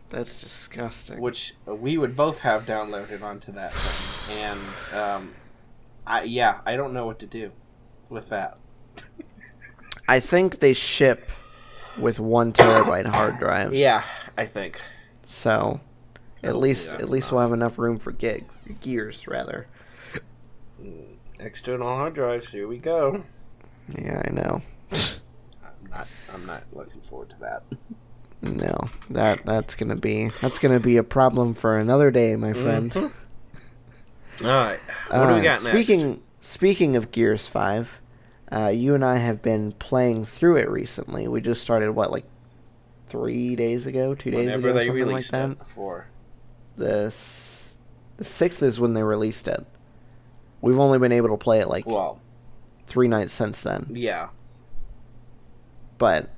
That's disgusting. Which we would both have downloaded onto that thing. And, I don't know what to do with that. I think they ship with 1 terabyte hard drives. Yeah, I think. So, at least we'll have enough room for Gears, rather. External hard drives, here we go. Yeah, I know. I'm not looking forward to that. No, that's gonna be a problem for another day, my friend. All right. What do we got next? Speaking of Gears 5, you and I have been playing through it recently. We just started, like 3 days ago, 2 days Whenever ago, they something like released that. it before. The 6th is when they released it. We've only been able to play it, 3 nights since then. Yeah. But,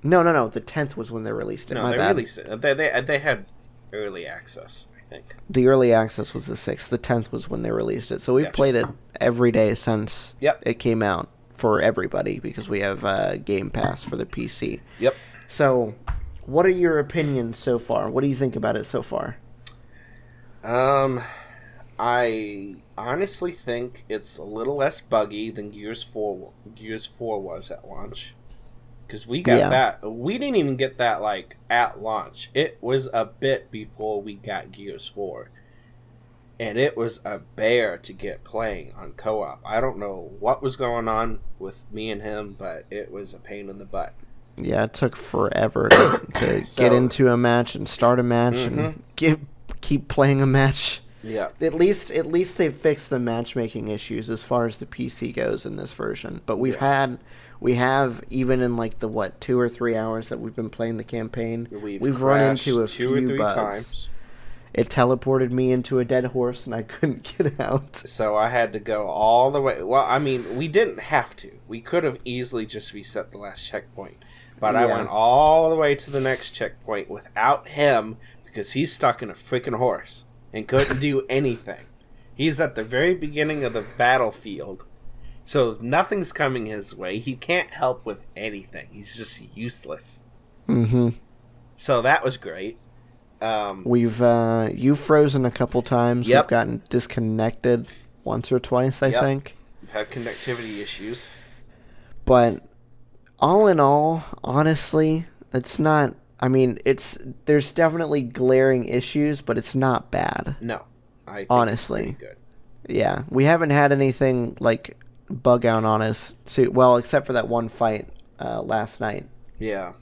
no. The 10th was when they released it. No, My they bad. released it. They had early access, I think. The early access was the 6th. The 10th was when they released it. So we've played it every day since it came out for everybody because we have Game Pass for the PC. Yep. So, what are your opinions so far? What do you think about it so far? I honestly think it's a little less buggy than Gears 4 was at launch. Because we got that. We didn't even get that, at launch. It was a bit before we got Gears 4. And it was a bear to get playing on co-op. I don't know what was going on with me and him, but it was a pain in the butt. Yeah, it took forever to get into a match and start a match and keep playing a match. Yeah. At least they've fixed the matchmaking issues as far as the PC goes in this version. But we have even in the 2 or 3 hours that we've been playing the campaign, we've run into a few bugs. Times. It teleported me into a dead horse and I couldn't get out. So I had to go all the way. Well, I mean, we didn't have to. We could have easily just reset the last checkpoint. But I went all the way to the next checkpoint without him because he's stuck in a freaking horse and couldn't do anything. He's at the very beginning of the battlefield. So nothing's coming his way. He can't help with anything. He's just useless. Mm-hmm. So that was great. You've frozen a couple times. Yep. We've gotten disconnected once or twice, I think. We've had connectivity issues. But all in all, honestly, it's not... I mean, there's definitely glaring issues, but it's not bad. No. I think honestly. it's pretty good. Yeah. We haven't had anything, bug out on us. Except for that one fight last night. Yeah.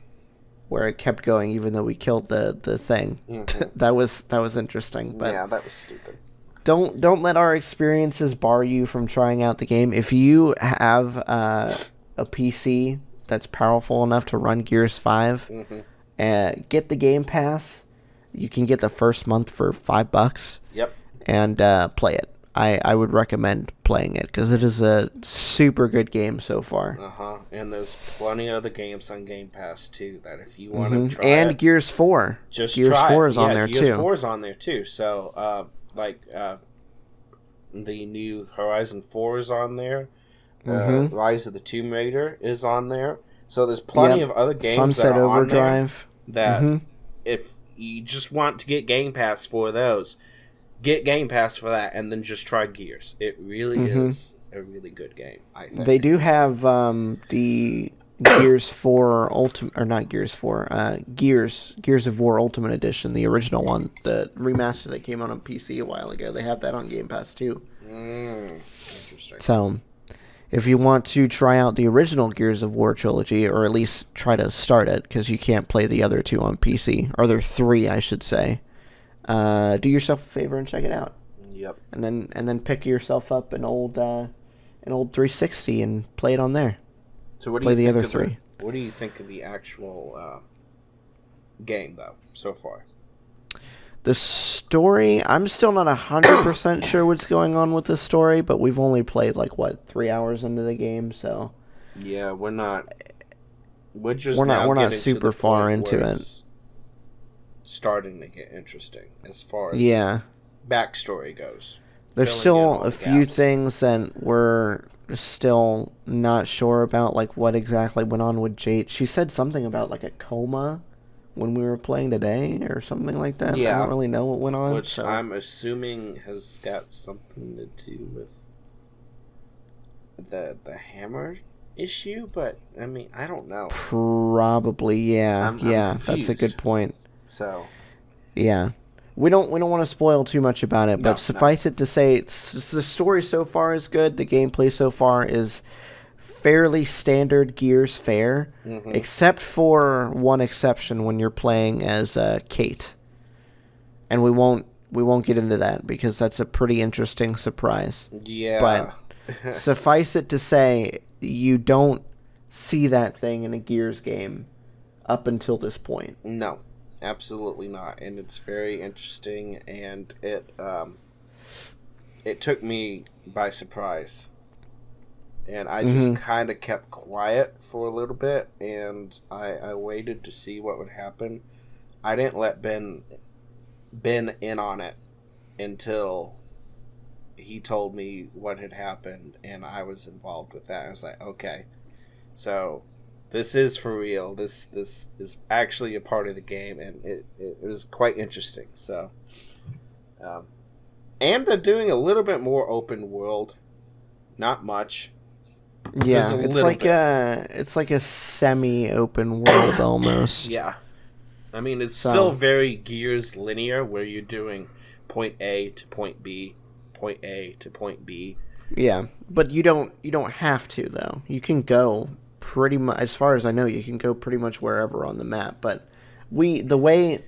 Where it kept going even though we killed the thing. Mm-hmm. that was interesting. But yeah, that was stupid. Don't let our experiences bar you from trying out the game. If you have a PC that's powerful enough to run Gears 5, get the Game Pass. You can get the first month for $5. Yep. And play it. I would recommend playing it because it is a super good game so far. And there's plenty of other games on Game Pass too that if you want to try and it, Gears 4. Just Gears try 4 it. is on there Gears too. 4 is on there too. So the new Horizon 4 is on there. Rise of the Tomb Raider is on there. So there's plenty of other games Sunset that are Overdrive. On there that if you just want to get Game Pass for those, get Game Pass for that, and then just try Gears. It really is a really good game, I think. They do have the Gears 4 Ultimate, or not Gears 4, Gears of War Ultimate Edition, the original one, the remaster that came out on PC a while ago. They have that on Game Pass too. Interesting. So, if you want to try out the original Gears of War trilogy, or at least try to start it, because you can't play the other two on PC, or there are 3, I should say. Do yourself a favor and check it out. Yep. And then pick yourself up an old 360 and play it on there. So what do play you the think other of 3? What do you think of the actual game though so far? The story, I'm still not 100% sure what's going on with the story, but we've only played 3 hours into the game, so yeah, we're not super far into it. Starting to get interesting as far as backstory goes. There's still a few things that we're still not sure about, what exactly went on with Jade. She said something about a coma when we were playing today or something like that. Yeah. I don't really know what went on. Which I'm assuming has got something to do with the hammer issue, but I mean, I don't know. Probably, yeah. I'm That's a good point. So, yeah, we don't want to spoil too much about it, but suffice it to say, the story so far is good. The gameplay so far is fairly standard Gears fare, except for one exception when you're playing as Kate, and we won't we won't get into that because that's a pretty interesting surprise. Yeah. But suffice it to say, you don't see that thing in a Gears game up until this point. No, absolutely not. And it's very interesting, and it took me by surprise. And I just kind of kept quiet for a little bit, and I waited to see what would happen. I didn't let Ben in on it until he told me what had happened, and I was involved with that. I was like, okay, so this is for real. This is actually a part of the game, and it was quite interesting. So, and they're doing a little bit more open world, not much. Yeah, it's like a semi-open world almost. Yeah. I mean, it's still very Gears linear, where you're doing point A to point B, point A to point B. Yeah, but you don't have to though. You can go pretty much, as far as I know, you can go pretty much wherever on the map. But the way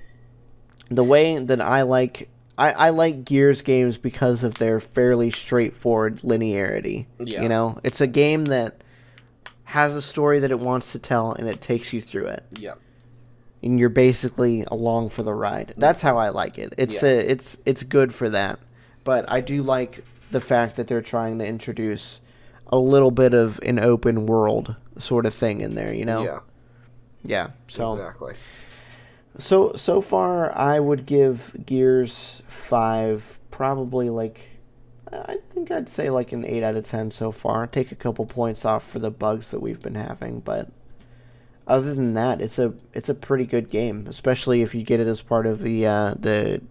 that I like Gears games because of their fairly straightforward linearity. Yeah. You know, it's a game that has a story that it wants to tell, and it takes you through it. Yeah. And you're basically along for the ride. That's how I like it. It's good for that. But I do like the fact that they're trying to introduce a little bit of an open world sort of thing in there, you know? Yeah. Yeah. So exactly. So far, I would give Gears 5 probably I think I'd say like an 8 out of 10 so far. Take a couple points off for the bugs that we've been having, but other than that, it's a pretty good game, especially if you get it as part of the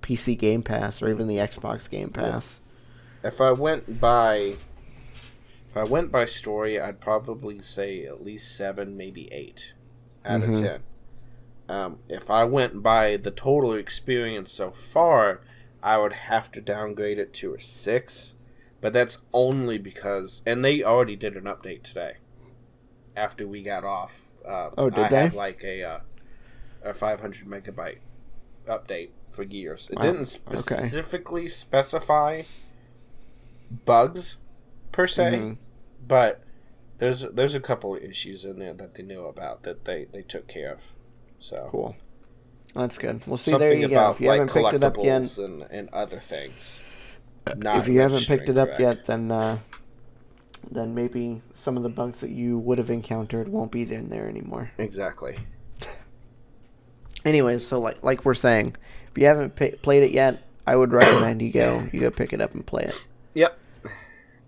PC Game Pass or even the Xbox Game Pass. If I went by story, I'd probably say at least 7, maybe 8 out of 10. If I went by the total experience so far, I would have to downgrade it to a 6. But that's only because, and they already did an update today. After we got off, did I they? had like a 500 megabyte update for Gears. It didn't specifically specify bugs per se, but there's a couple of issues in there that they knew about that they took care of. So cool. That's good. Well, see, something there you go. about If you haven't picked it up yet, and other things. If you haven't picked it up yet, then maybe some of the bugs that you would have encountered won't be in there anymore. Exactly. Anyways, so like we're saying, if you haven't played it yet, I would recommend you go pick it up and play it. Yep,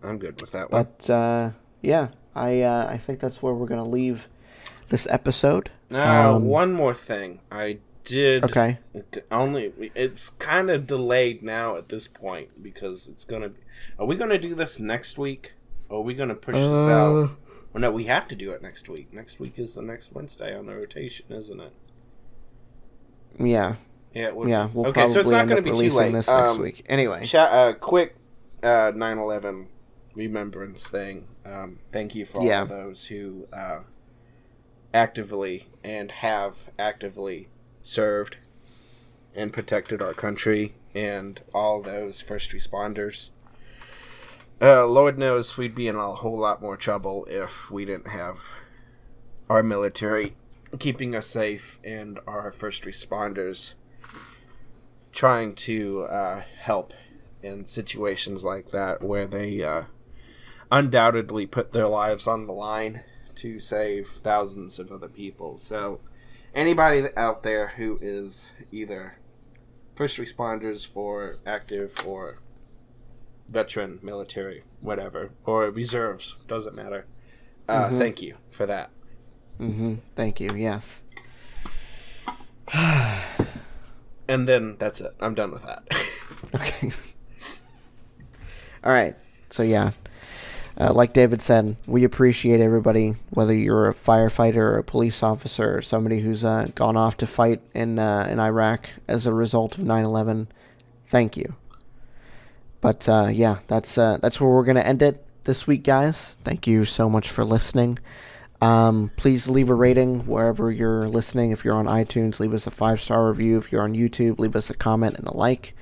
I'm good with that one. But yeah, I think that's where we're gonna leave this episode. One more thing, I did. Okay. It's kind of delayed now at this point because it's gonna be. Are we gonna do this next week? Or are we gonna push this out? Well, no, we have to do it next week. Next week is the next Wednesday on the rotation, isn't it? Yeah. Yeah. It would yeah. be. We'll okay, so it's not going to be too late. This next week. Anyway. Quick 9/11 remembrance thing. Thank you for all of those who actively and have actively served and protected our country, and all those first responders. Lord knows we'd be in a whole lot more trouble if we didn't have our military keeping us safe and our first responders trying to help in situations like that where they undoubtedly put their lives on the line to save thousands of other people. So anybody out there who is either first responders or active or veteran, military, whatever, or reserves, doesn't matter. Thank you for that. Thank you, yes. And then that's it. I'm done with that. Okay. All right. So, yeah. Like David said, we appreciate everybody, whether you're a firefighter or a police officer or somebody who's gone off to fight in Iraq as a result of 9/11. Thank you. But, yeah, that's where we're going to end it this week, guys. Thank you so much for listening. Please leave a rating wherever you're listening. If you're on iTunes, leave us a 5-star review. If you're on YouTube, leave us a comment and a like.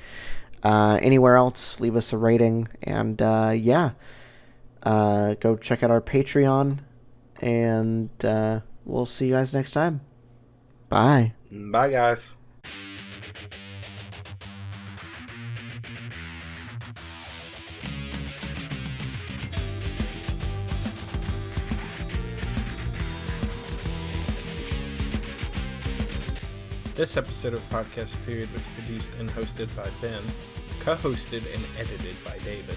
Anywhere else, leave us a rating. And go check out our Patreon. And we'll see you guys next time. Bye. Bye, guys. This episode of Podcast Period was produced and hosted by Ben, co-hosted and edited by David.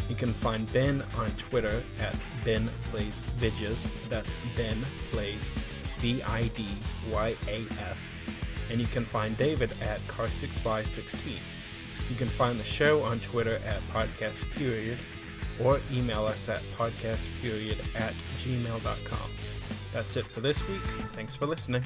You can find Ben on Twitter at BenPlaysVidges. That's Ben Plays VIDYAS. And you can find David at Car6by16. You can find the show on Twitter at Podcast Period or email us at podcastperiod@gmail.com. That's it for this week. Thanks for listening.